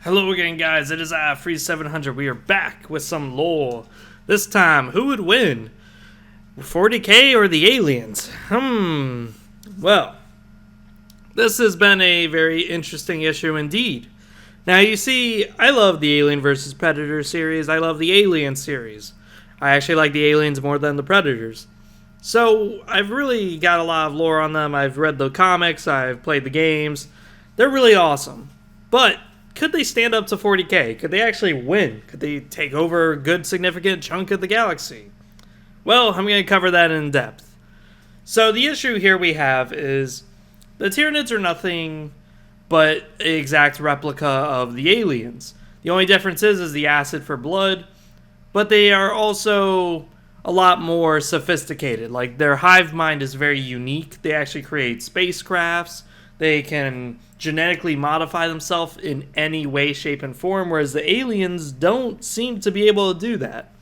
Hello again, guys. It is I, Freeze 700. We are back with some lore. This time, who would win? 40K or the aliens? Well, this has been a very interesting issue indeed. Now, you see, I love the Alien vs. Predator series. I love the Alien series. I actually like the aliens more than the Predators. So, I've really got a lot of lore on them. I've read the comics. I've played the games. They're really awesome. But could they stand up to 40K? Could they actually win? Could they take over a good significant chunk of the galaxy? Well, I'm going to cover that in depth. So the issue here we have is the Tyranids are nothing but an exact replica of the aliens. The only difference is the acid for blood, but they are also a lot more sophisticated. Like, their hive mind is very unique. They actually create spacecrafts. They can genetically modify themselves in any way, shape, and form, whereas the aliens don't seem to be able to do that.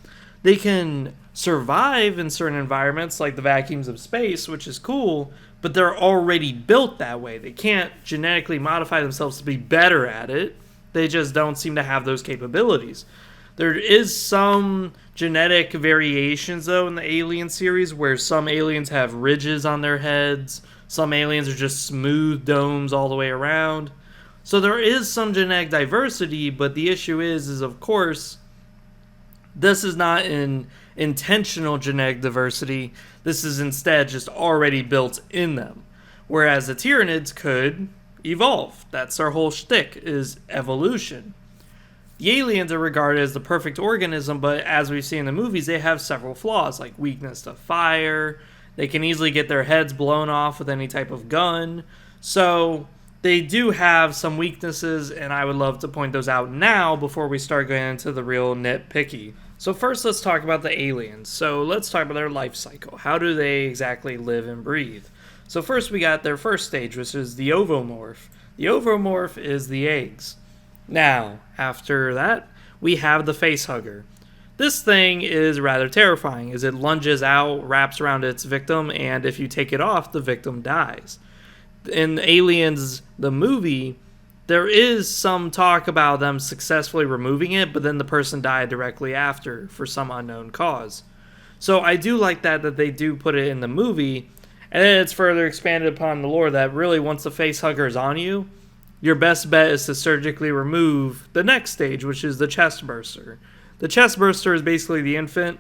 They can survive in certain environments, like the vacuums of space, which is cool, but they're already built that way. They can't genetically modify themselves to be better at it. They just don't seem to have those capabilities. There is some genetic variations, though, in the Alien series, where some aliens have ridges on their heads. Some aliens are just smooth domes all the way around. So there is some genetic diversity, but the issue is of course, this is not an intentional genetic diversity. This is instead just already built in them. Whereas the Tyranids could evolve. That's their whole shtick, is evolution. The aliens are regarded as the perfect organism, but as we see in the movies, they have several flaws, like weakness to fire. They can easily get their heads blown off with any type of gun. So they do have some weaknesses, and I would love to point those out now before we start going into the real nitpicky. So first, let's talk about the aliens. So let's talk about their life cycle. How do they exactly live and breathe? So first, we got their first stage, which is the ovomorph. The ovomorph is the eggs. Now, after that, we have the facehugger. This thing is rather terrifying, as it lunges out, wraps around its victim, and if you take it off, the victim dies. In Aliens, the movie, there is some talk about them successfully removing it, but then the person died directly after for some unknown cause. So I do like that they do put it in the movie, and then it's further expanded upon the lore that really once the facehugger is on you, your best bet is to surgically remove the next stage, which is the chest burster. The chest burster is basically the infant,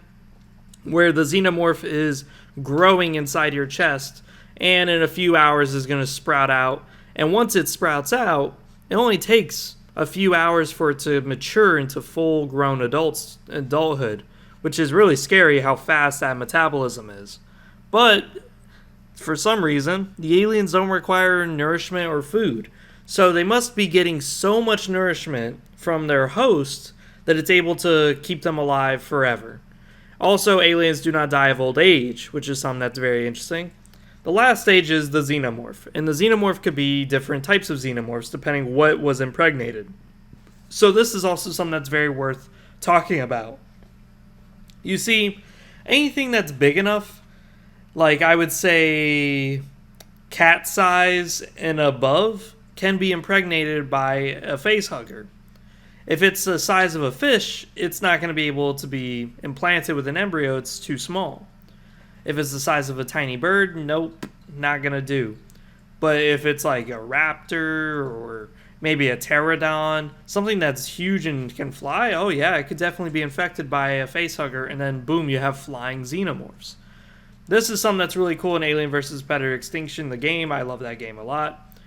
where the xenomorph is growing inside your chest, and in a few hours is going to sprout out. And once it sprouts out, it only takes a few hours for it to mature into full-grown adulthood, which is really scary how fast that metabolism is. But for some reason, the aliens don't require nourishment or food, so they must be getting so much nourishment from their host that it's able to keep them alive forever. Also, aliens do not die of old age, which is something that's very interesting. The last stage is the xenomorph, and the xenomorph could be different types of xenomorphs depending what was impregnated. So this is also something that's very worth talking about. You see, anything that's big enough, like I would say cat size and above, can be impregnated by a facehugger. If it's the size of a fish, it's not going to be able to be implanted with an embryo. It's too small. If it's the size of a tiny bird, nope, not going to do. But if it's like a raptor or maybe a pterodon, something that's huge and can fly, oh yeah, it could definitely be infected by a facehugger, and then boom, you have flying xenomorphs. This is something that's really cool in Alien vs. Predator Extinction, the game. I love that game a lot.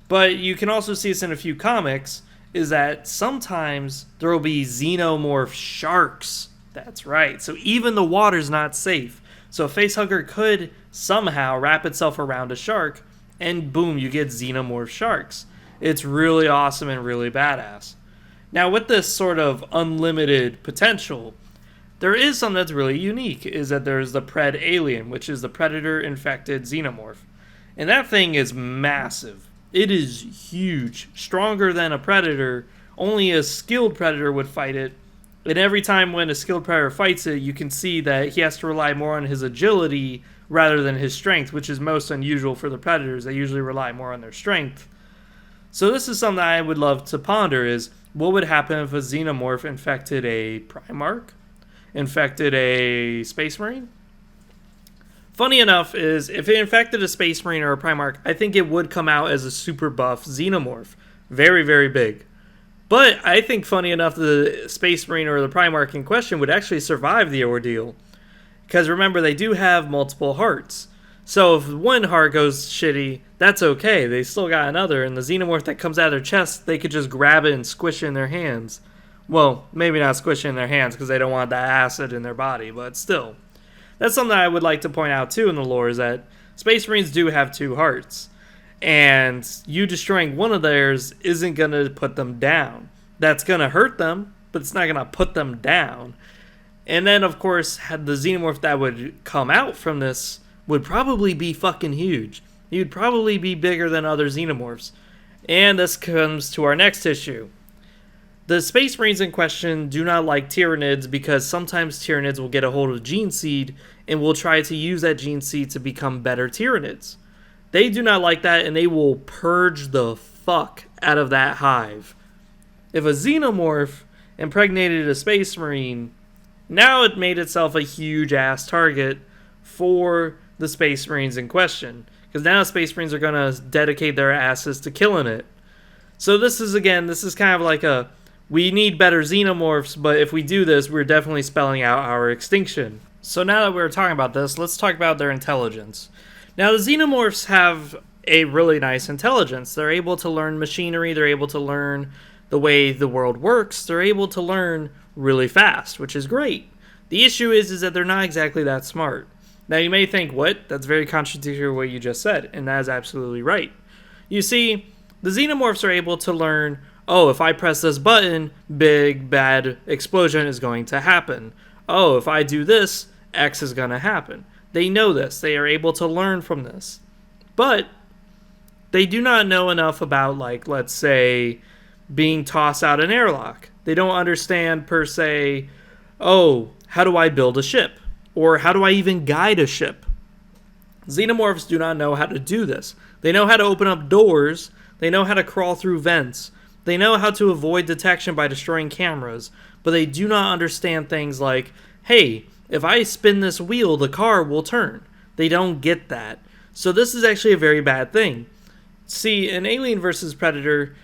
But you can also see this in a few comics, is that sometimes there will be xenomorph sharks. That's right. So even the water's not safe. So a facehugger could somehow wrap itself around a shark, and boom, you get xenomorph sharks. It's really awesome and really badass. Now, with this sort of unlimited potential, there is something that's really unique, is that there's the Pred Alien, which is the predator-infected xenomorph. And that thing is massive. It is huge, stronger than a predator. Only a skilled predator would fight it. And every time when a skilled predator fights it, you can see that he has to rely more on his agility rather than his strength, which is most unusual for the predators. They usually rely more on their strength. So this is something I would love to ponder is, what would happen if a xenomorph infected a Primarch? Infected a Space Marine? Funny enough is, if it infected a Space Marine or a Primarch, I think it would come out as a super buff xenomorph. Very, very big. But I think, funny enough, the Space Marine or the Primarch in question would actually survive the ordeal. Because remember, they do have multiple hearts. So if one heart goes shitty, that's okay. They still got another. And the xenomorph that comes out of their chest, they could just grab it and squish it in their hands. Well, maybe not squish it in their hands because they don't want that acid in their body. But still. That's something I would like to point out too in the lore, is that Space Marines do have 2 hearts. And you destroying one of theirs isn't going to put them down. That's going to hurt them, but it's not going to put them down. And then, of course, had the xenomorph that would come out from this would probably be fucking huge. He would probably be bigger than other xenomorphs. And this comes to our next issue. The Space Marines in question do not like Tyranids because sometimes Tyranids will get a hold of Gene Seed and will try to use that Gene Seed to become better Tyranids. They do not like that, and they will purge the fuck out of that hive. If a xenomorph impregnated a Space Marine, now it made itself a huge-ass target for the Space Marines in question. Because now Space Marines are going to dedicate their asses to killing it. So this is kind of like a, we need better xenomorphs, but if we do this, we're definitely spelling out our extinction. So now that we're talking about this, let's talk about their intelligence. Now, the xenomorphs have a really nice intelligence. They're able to learn machinery. They're able to learn the way the world works. They're able to learn really fast, which is great. The issue is that they're not exactly that smart. Now, you may think, what? That's very contradictory to what you just said, and that is absolutely right. You see, the xenomorphs are able to learn, oh, if I press this button, big, bad explosion is going to happen. Oh, if I do this, X is going to happen. They know this. They are able to learn from this. But they do not know enough about, like, let's say, being tossed out an airlock. They don't understand, per se, oh, how do I build a ship? Or how do I even guide a ship? Xenomorphs do not know how to do this. They know how to open up doors. They know how to crawl through vents. They know how to avoid detection by destroying cameras. But they do not understand things like, hey, if I spin this wheel, the car will turn. They don't get that. So this is actually a very bad thing. See, in Alien vs. Predator,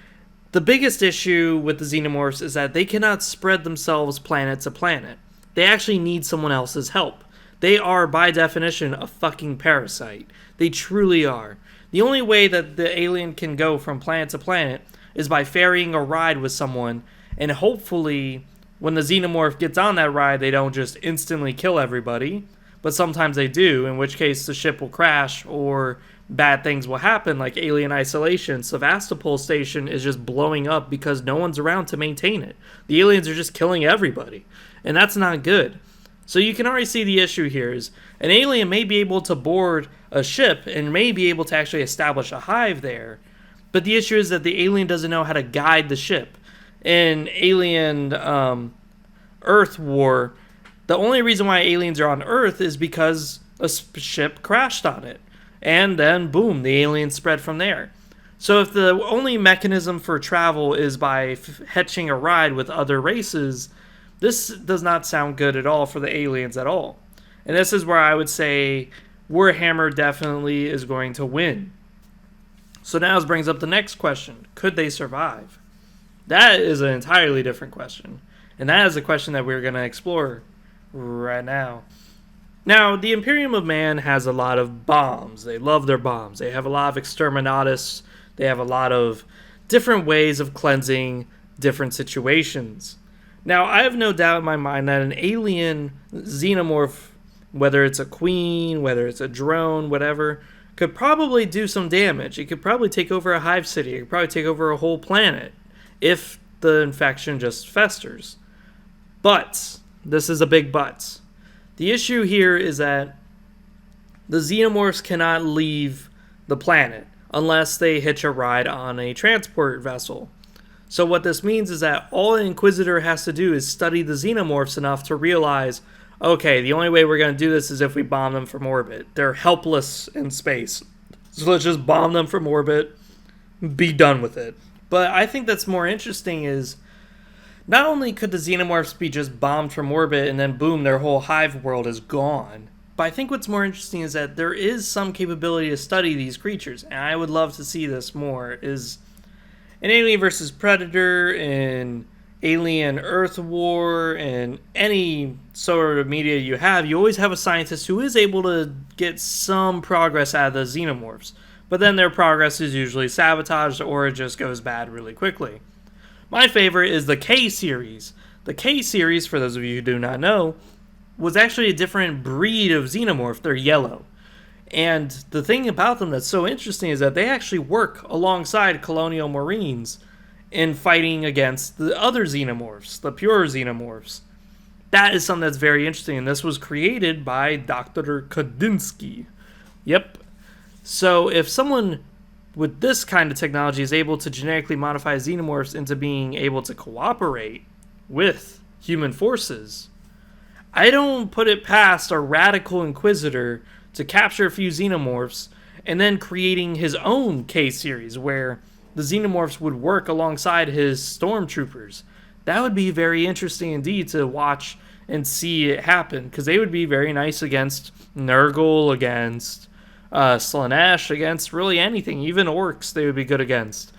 the biggest issue with the xenomorphs is that they cannot spread themselves planet to planet. They actually need someone else's help. They are, by definition, a fucking parasite. They truly are. The only way that the alien can go from planet to planet is by ferrying a ride with someone, and hopefully, when the xenomorph gets on that ride, they don't just instantly kill everybody, but sometimes they do, in which case the ship will crash, or bad things will happen, like Alien Isolation. Sevastopol Station is just blowing up because no one's around to maintain it. The aliens are just killing everybody, and that's not good. So you can already see the issue here is an alien may be able to board a ship and may be able to actually establish a hive there, but the issue is that the alien doesn't know how to guide the ship. In Alien Earth War, the only reason why aliens are on Earth is because a ship crashed on it. And then, boom, the aliens spread from there. So if the only mechanism for travel is by hitching a ride with other races, this does not sound good at all for the aliens at all. And this is where I would say Warhammer definitely is going to win. So now this brings up the next question. Could they survive? That is an entirely different question. And that is a question that we're going to explore right now. Now, the Imperium of Man has a lot of bombs. They love their bombs. They have a lot of exterminatus. They have a lot of different ways of cleansing different situations. Now, I have no doubt in my mind that an alien xenomorph, whether it's a queen, whether it's a drone, whatever, could probably do some damage. It could probably take over a hive city. It could probably take over a whole planet if the infection just festers. But, this is a big but. The issue here is that the xenomorphs cannot leave the planet unless they hitch a ride on a transport vessel. So what this means is that all an Inquisitor has to do is study the xenomorphs enough to realize, okay, the only way we're going to do this is if we bomb them from orbit. They're helpless in space. So let's just bomb them from orbit, be done with it. But I think that's more interesting is Not only could the xenomorphs be just bombed from orbit and then boom, their whole hive world is gone, but I think what's more interesting is that there is some capability to study these creatures, and I would love to see this more, is in Alien vs. Predator, in Alien Earth War, and any sort of media you have, you always have a scientist who is able to get some progress out of the xenomorphs, but then their progress is usually sabotaged or it just goes bad really quickly. My favorite is the K series. The K series, for those of you who do not know, was actually a different breed of xenomorph. They're yellow. And the thing about them that's so interesting is that they actually work alongside colonial marines in fighting against the other xenomorphs, the pure xenomorphs. That is something that's very interesting, and this was created by Dr. Kodinsky. Yep. So if someone with this kind of technology is able to genetically modify xenomorphs into being able to cooperate with human forces, I don't put it past a radical inquisitor to capture a few xenomorphs and then creating his own K-series where the xenomorphs would work alongside his stormtroopers. That would be very interesting indeed to watch and see it happen, because they would be very nice against Nurgle, against Slanesh, against really anything. Even orcs they would be good against.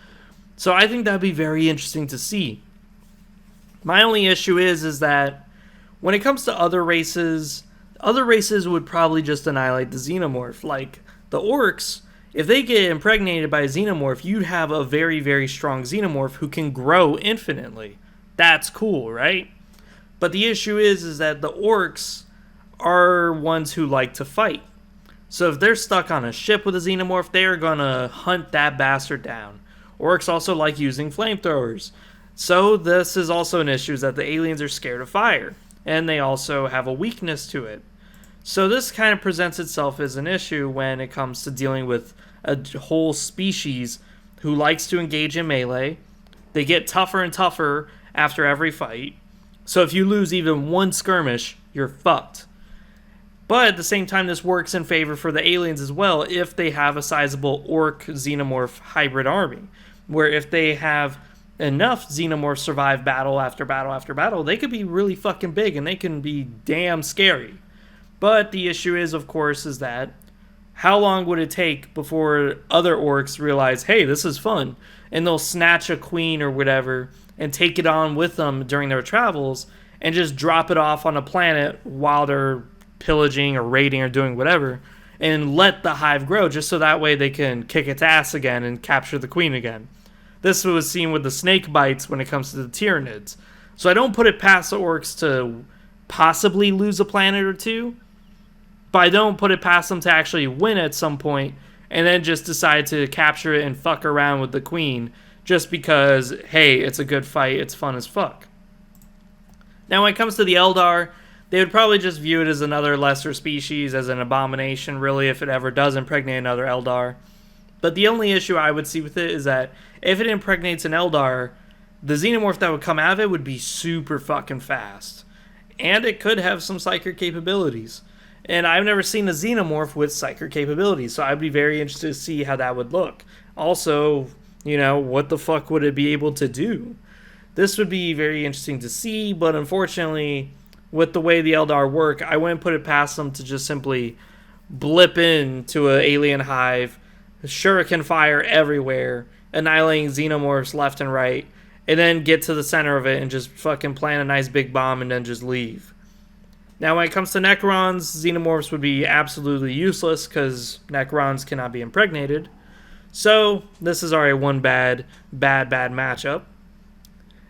So I think that would be very interesting to see. My only issue is that when it comes to other races would probably just annihilate the xenomorph. Like the orcs, if they get impregnated by a xenomorph, you'd have a very, very strong xenomorph who can grow infinitely. That's cool, right? But the issue is that the orcs are ones who like to fight. So if they're stuck on a ship with a xenomorph, they are going to hunt that bastard down. Orcs also like using flamethrowers. So this is also an issue, is that the aliens are scared of fire. And they also have a weakness to it. So this kind of presents itself as an issue when it comes to dealing with a whole species who likes to engage in melee. They get tougher and tougher after every fight. So if you lose even one skirmish, you're fucked. But at the same time, this works in favor for the aliens as well if they have a sizable orc-xenomorph hybrid army. Where if they have enough xenomorphs survive battle after battle after battle, they could be really fucking big and they can be damn scary. But the issue is, of course, is that how long would it take before other orcs realize, hey, this is fun, and they'll snatch a queen or whatever and take it on with them during their travels and just drop it off on a planet while they're pillaging or raiding or doing whatever, and let the hive grow just so that way they can kick its ass again and capture the queen again. This was seen with the snake bites when it comes to the Tyranids. So I don't put it past the orcs to possibly lose a planet or two, but I don't put it past them to actually win at some point and then just decide to capture it and fuck around with the queen just because, hey, it's a good fight, it's fun as fuck. Now when it comes to the Eldar, they would probably just view it as another lesser species, as an abomination, really, if it ever does impregnate another Eldar. But the only issue I would see with it is that if it impregnates an Eldar, the xenomorph that would come out of it would be super fucking fast. And it could have some psychic capabilities. And I've never seen a xenomorph with psychic capabilities, so I'd be very interested to see how that would look. Also, what the fuck would it be able to do? This would be very interesting to see, but unfortunately, with the way the Eldar work, I wouldn't put it past them to just simply blip into an alien hive, shuriken fire everywhere, annihilating xenomorphs left and right, and then get to the center of it and just fucking plant a nice big bomb and then just leave. Now when it comes to Necrons, xenomorphs would be absolutely useless because Necrons cannot be impregnated. So this is already one bad matchup.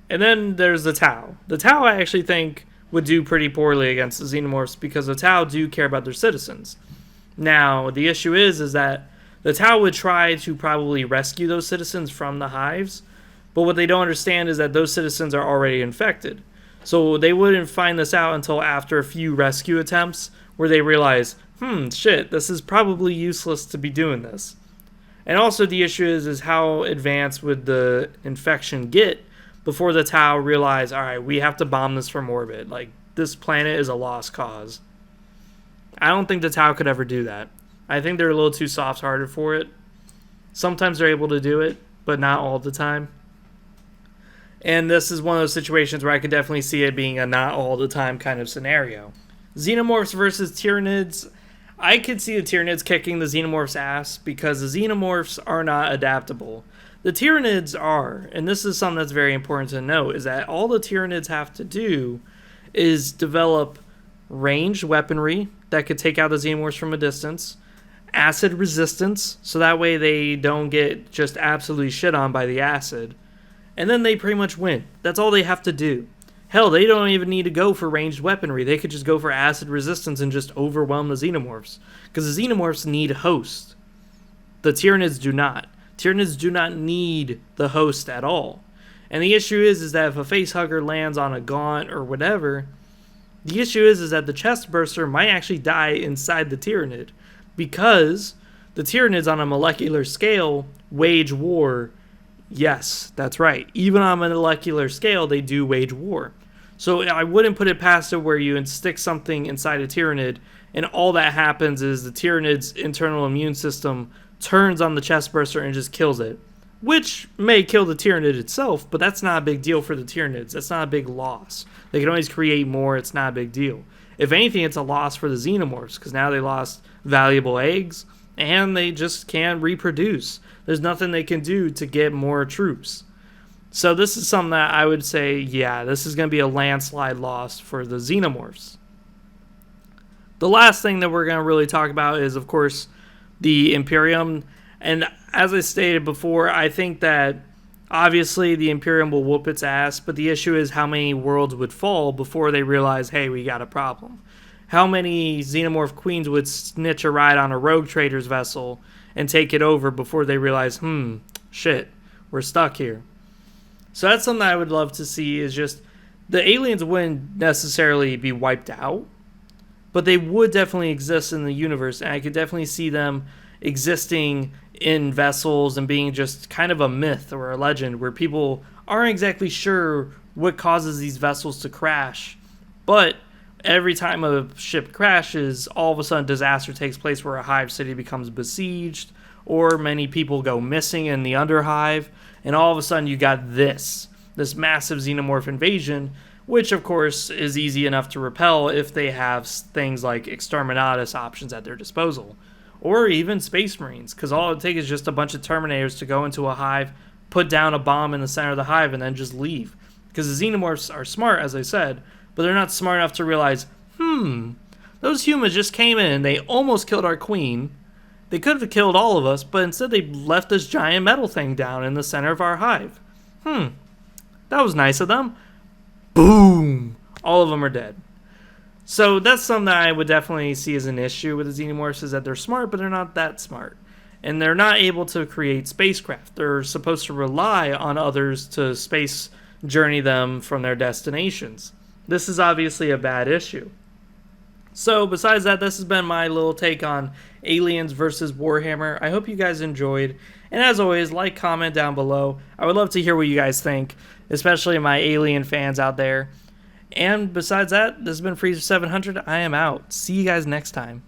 And then there's the Tau. The Tau I actually think would do pretty poorly against the xenomorphs because the Tau do care about their citizens. Now the issue is that the Tau would try to probably rescue those citizens from the hives, but what they don't understand is that those citizens are already infected. So they wouldn't find this out until after a few rescue attempts where they realize, shit, this is probably useless to be doing this. And also the issue is how advanced would the infection get before the Tau realize, alright, we have to bomb this from orbit. Like, this planet is a lost cause. I don't think the Tau could ever do that. I think they're a little too soft-hearted for it. Sometimes they're able to do it, but not all the time. And this is one of those situations where I could definitely see it being a not all the time kind of scenario. Xenomorphs versus Tyranids. I could see the Tyranids kicking the Xenomorphs' ass because the Xenomorphs are not adaptable. The Tyranids are, and this is something that's very important to note, is that all the Tyranids have to do is develop ranged weaponry that could take out the Xenomorphs from a distance, acid resistance, so that way they don't get just absolutely shit on by the acid, and then they pretty much win. That's all they have to do. Hell, they don't even need to go for ranged weaponry. They could just go for acid resistance and just overwhelm the Xenomorphs. Because the Xenomorphs need host. The Tyranids do not. Tyranids do not need the host at all. And the issue is that if a facehugger lands on a gaunt or whatever, the issue is that the chest burster might actually die inside the Tyranid. Because the Tyranids on a molecular scale wage war. Yes, that's right. Even on a molecular scale, they do wage war. So I wouldn't put it past it where you stick something inside a Tyranid, and all that happens is the Tyranid's internal immune system turns on the chest burster and just kills it. Which may kill the Tyranid itself, but that's not a big deal for the Tyranids. That's not a big loss. They can always create more, it's not a big deal. If anything, it's a loss for the Xenomorphs, because now they lost valuable eggs, and they just can't reproduce. There's nothing they can do to get more troops. So this is something that I would say, yeah, this is going to be a landslide loss for the Xenomorphs. The last thing that we're going to really talk about is, of course, the Imperium. And as I stated before, I think that obviously the Imperium will whoop its ass, but the issue is how many worlds would fall before they realize, hey, we got a problem. How many Xenomorph queens would snitch a ride on a rogue trader's vessel and take it over before they realize, shit, we're stuck here. So that's something I would love to see, is just the aliens wouldn't necessarily be wiped out, but they would definitely exist in the universe, and I could definitely see them existing in vessels and being just kind of a myth or a legend where people aren't exactly sure what causes these vessels to crash, but every time a ship crashes, all of a sudden disaster takes place where a hive city becomes besieged, or many people go missing in the underhive, and all of a sudden you got this massive xenomorph invasion, which of course is easy enough to repel if they have things like exterminatus options at their disposal, or even space marines, because all it takes is just a bunch of terminators to go into a hive, put down a bomb in the center of the hive, and then just leave. Because the xenomorphs are smart, as I said, but they're not smart enough to realize, those humans just came in and they almost killed our queen. They could have killed all of us, but instead they left this giant metal thing down in the center of our hive. That was nice of them. Boom! All of them are dead. So that's something that I would definitely see as an issue with the Xenomorphs, is that they're smart, but they're not that smart. And they're not able to create spacecraft. They're supposed to rely on others to space journey them from their destinations. This is obviously a bad issue. So besides that, this has been my little take on Aliens versus Warhammer. I hope you guys enjoyed. And as always, like, comment down below. I would love to hear what you guys think, especially my Alien fans out there. And besides that, this has been Freezer 700. I am out. See you guys next time.